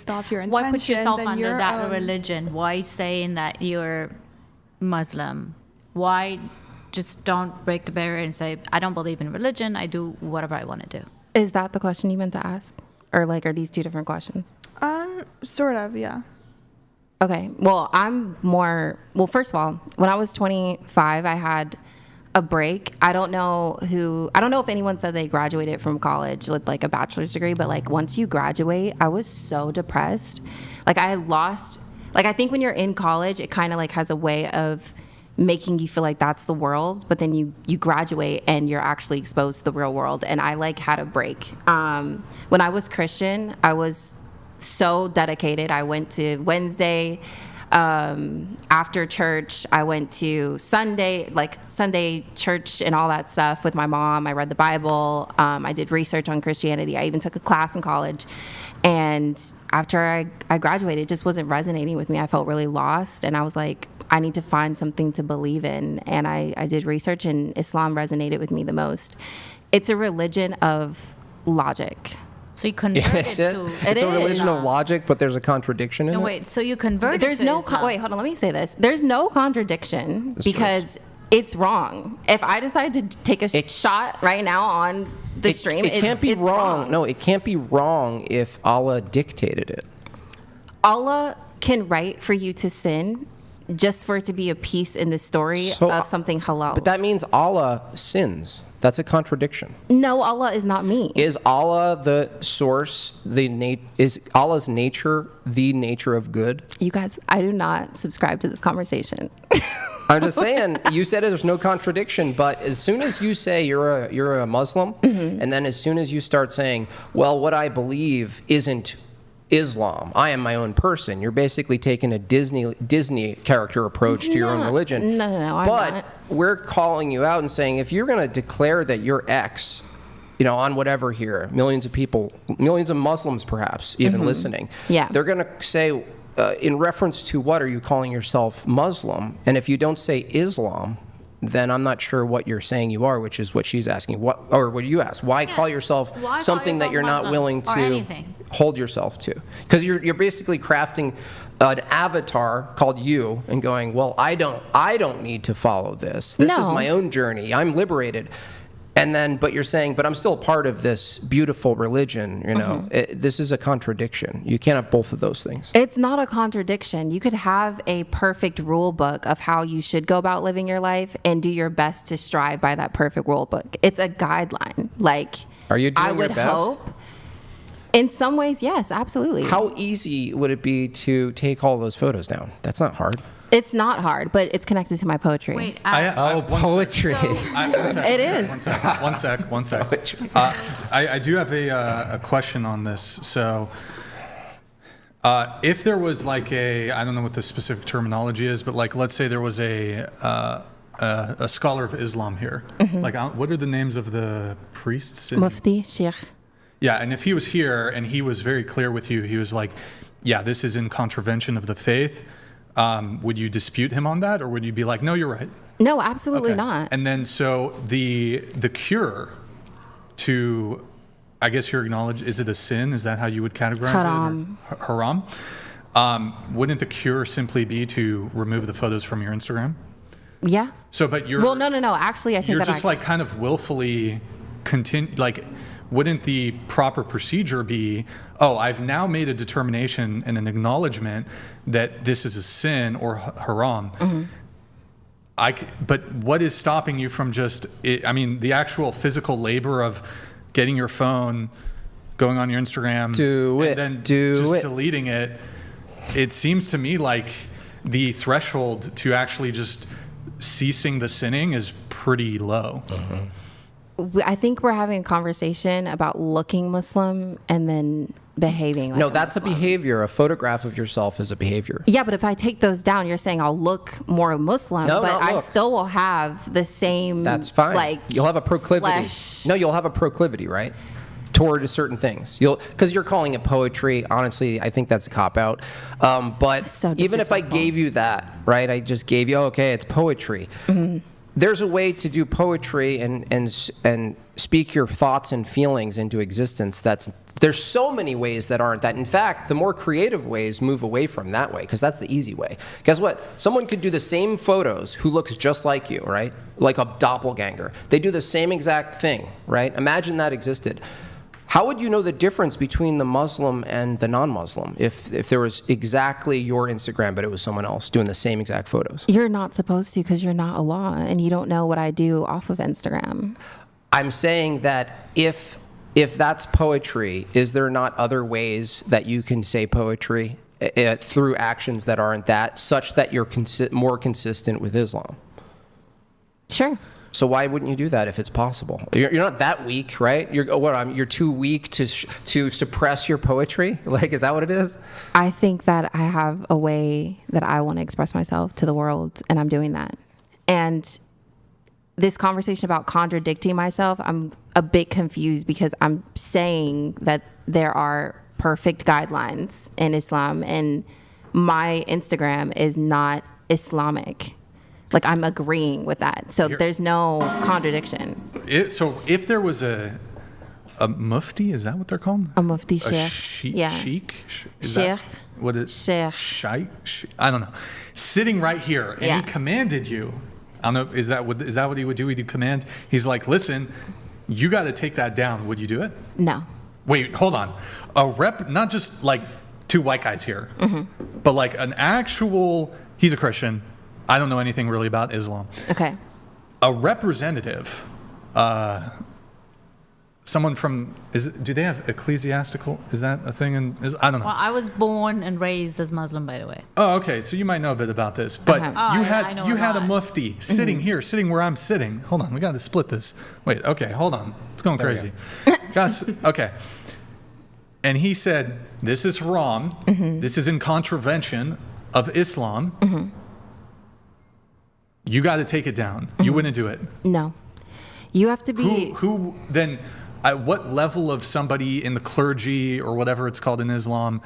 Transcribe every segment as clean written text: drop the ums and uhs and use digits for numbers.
based off your intentions. Why put yourself and under your that own... religion? Why saying that you're Muslim? Why just don't break the barrier and say, I don't believe in religion, I do whatever I want to do? Is that the question you meant to ask? Or like, are these two different questions? Sort of, yeah. Okay. Well, first of all, when I was 25, I had a break. I don't know if anyone said they graduated from college with like a bachelor's degree, but like once you graduate, I was so depressed. Like I think when you're in college, it kind of like has a way of making you feel like that's the world, but then you graduate and you're actually exposed to the real world. And I like had a break. When I was Christian, I was so dedicated. I went to Wednesday after church. I went to Sunday church and all that stuff with my mom. I read the Bible. I did research on Christianity. I even took a class in college. And after I graduated, it just wasn't resonating with me. I felt really lost. And I was like, I need to find something to believe in. And I did research, and Islam resonated with me the most. It's a religion of logic. So you converted It's a religion of logic, but there's a contradiction in it. No, wait. So you converted There's to no Islam. wait, hold on. Let me say this. There's no contradiction because it's wrong. If I decide to take a shot right now on the stream, it can't be it's wrong. No, it can't be wrong if Allah dictated it. Allah can write for you to sin, just for it to be a piece in the story of something halal. But that means Allah sins. That's a contradiction. No, Allah is not me. Is Allah the source? Is Allah's nature the nature of good? You guys, I do not subscribe to this conversation. I'm just saying. You said there's no contradiction, but as soon as you say you're a Muslim, and then as soon as you start saying, well, what I believe isn't Islam, I am my own person, you're basically taking a Disney character approach to your own religion. No, I'm not. We're calling you out and saying, if you're going to declare that you're X, on whatever here, millions of people, millions of Muslims perhaps even listening, they're going to say, in reference to what are you calling yourself Muslim? And if you don't say Islam, then I'm not sure what you're saying you are, which is what she's asking. What you asked? Why call yourself something that you're not willing to hold yourself to? Because you're basically crafting an avatar called you and going, well, I don't need to follow this. This is my own journey. I'm liberated. And then, but you're saying, but I'm still a part of this beautiful religion, this is a contradiction. You can't have both of those things. It's not a contradiction. You could have a perfect rule book of how you should go about living your life and do your best to strive by that perfect rule book. It's a guideline. Like, are you doing I would your best? hope. In some ways, yes, absolutely. How easy would it be to take all those photos down? That's not hard. It's not hard, but it's connected to my poetry. Wait, poetry. It is. One sec. I do have a question on this. So, if there was like I don't know what the specific terminology is, but like let's say there was a scholar of Islam here. Like, what are the names of the priests? Mufti, Sheikh. Yeah, and if he was here and he was very clear with you, he was like, yeah, this is in contravention of the faith. Would you dispute him on that, or would you be like, no, you're right? No, absolutely not. And then so the cure to, I guess you're acknowledging, is it a sin? Is that how you would categorize Haram. it? Haram. Wouldn't the cure simply be to remove the photos from your Instagram? Yeah. So, but you're... Well, no. Actually, I take that back. You're just like kind of willfully wouldn't the proper procedure be, I've now made a determination and an acknowledgement that this is a sin or haram. But what is stopping you from the actual physical labor of getting your phone, going on your Instagram, deleting it? It seems to me like the threshold to actually just ceasing the sinning is pretty low. I think we're having a conversation about looking Muslim and then behaving like that's Muslim. a behavior. A photograph of yourself is a behavior. Yeah, but if I take those down, you're saying I'll look more Muslim, I still will have the same. That's fine. Like, you'll have a proclivity. flesh. No, you'll have a proclivity, right? Toward certain things. Because you're calling it poetry. Honestly, I think that's a cop-out. But so even if I gave you that, right, I just gave you, it's poetry. there's a way to do poetry and speak your thoughts and feelings into existence. There's so many ways that aren't that. In fact, the more creative ways move away from that way, because that's the easy way. Guess what? Someone could do the same photos who looks just like you, right? Like a doppelganger. They do the same exact thing, right? Imagine that existed. How would you know the difference between the Muslim and the non-Muslim if there was exactly your Instagram, but it was someone else doing the same exact photos? You're not supposed to, because you're not Allah, and you don't know what I do off of Instagram. I'm saying that if that's poetry, is there not other ways that you can say poetry through actions that aren't that, such that you're more consistent with Islam? Sure. So why wouldn't you do that if it's possible? You're not that weak, right? You're too weak to suppress your poetry? Like, is that what it is? I think that I have a way that I want to express myself to the world, and I'm doing that. And this conversation about contradicting myself, I'm a bit confused because I'm saying that there are perfect guidelines in Islam, and my Instagram is not Islamic. Like, I'm agreeing with that. So there's no contradiction. So if there was a mufti, is that what they're called? A mufti sheikh. Yeah. Sheikh? Sheikh. What is Sheikh. Sheikh? I don't know. Sitting right here, and he commanded you. I don't know, is that what he would do? He'd command? He's like, listen, you got to take that down. Would you do it? No. Wait, hold on. A rep, not just like two white guys here, but like an actual, he's a Christian. I don't know anything really about Islam. Okay. A representative, someone from, do they have ecclesiastical? Is that a thing? I don't know. Well, I was born and raised as Muslim, by the way. Oh, okay. So you might know a bit about this, but I had a mufti sitting where I'm sitting. Hold on, we got to split this. Wait, okay, hold on. It's going crazy. Guys, okay. And he said, this is wrong. This is in contravention of Islam. You got to take it down. You wouldn't do it. No. You have to be... Who then, at what level of somebody in the clergy or whatever it's called in Islam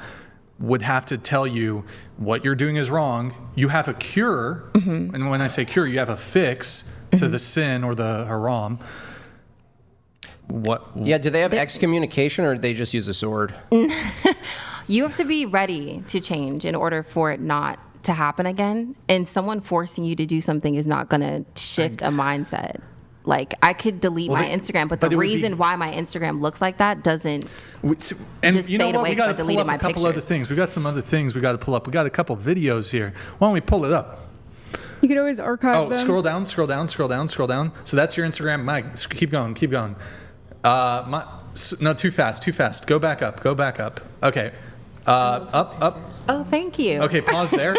would have to tell you what you're doing is wrong? You have a cure. And when I say cure, you have a fix to the sin or the haram. What? Yeah, do they have excommunication, or do they just use a sword? You have to be ready to change in order for it not to happen again, and someone forcing you to do something is not going to shift a mindset. Like, I could delete my Instagram, but the reason why my Instagram looks like that doesn't just fade away because I deleted my pictures. We got a couple other things. We got some other things we got to pull up. We got a couple videos here. Why don't we pull it up? You could always archive them. Scroll down. So that's your Instagram. Mike, keep going. No, too fast. Go back up. Okay. Up. Oh, thank you. Okay, pause there.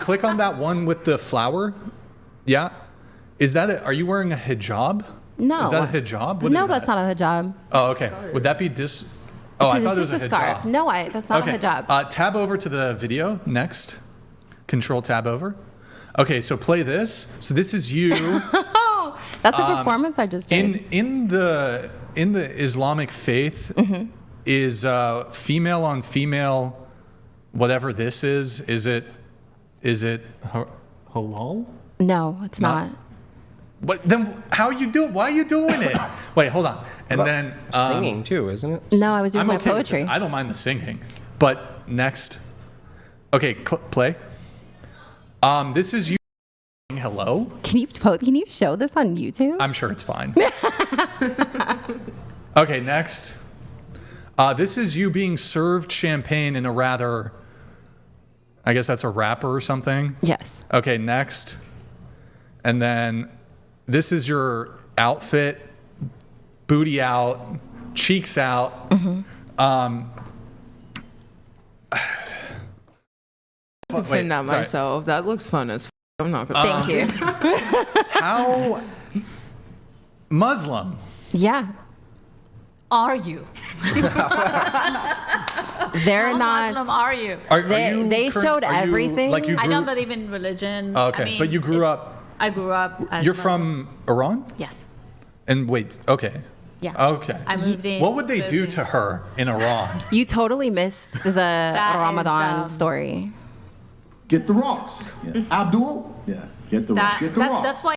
Click on that one with the flower. Yeah. Is that are you wearing a hijab? No. Is that a hijab? No, that's not a hijab. Oh, okay. Would that be Oh, I thought it was a scarf. hijab. No, that's not a hijab. Tab over to the video next. Control tab over. Okay, so play this. So this is you. That's a performance I just did. In the Islamic faith, is female on female, whatever this is it halal? No, it's not. But then how are you doing? Why are you doing it? Wait, hold on. And then singing too, isn't it? No, I was doing my poetry. I don't mind the singing. But next. Okay, play. This is you. Hello. Can you show this on YouTube? I'm sure it's fine. Okay, next. This is you being served champagne in a rather, I guess that's a wrapper or something. Yes. Okay, next. And then this is your outfit, booty out, cheeks out. Defend that myself. That looks fun as I'm not gonna. Thank you. How Muslim? Yeah. Are you? They're How not. Muslim are you? They showed everything. I don't believe in religion. Oh, okay, but you grew up. I grew up. As You're Muslim. from Iran? Yes. And wait, okay. Yeah. Okay. I moved in. What would they do to her in Iran? You totally missed the Ramadan story. Get the rocks. Yeah. Abdul? Yeah. Get the rocks. Get the rocks. That's why.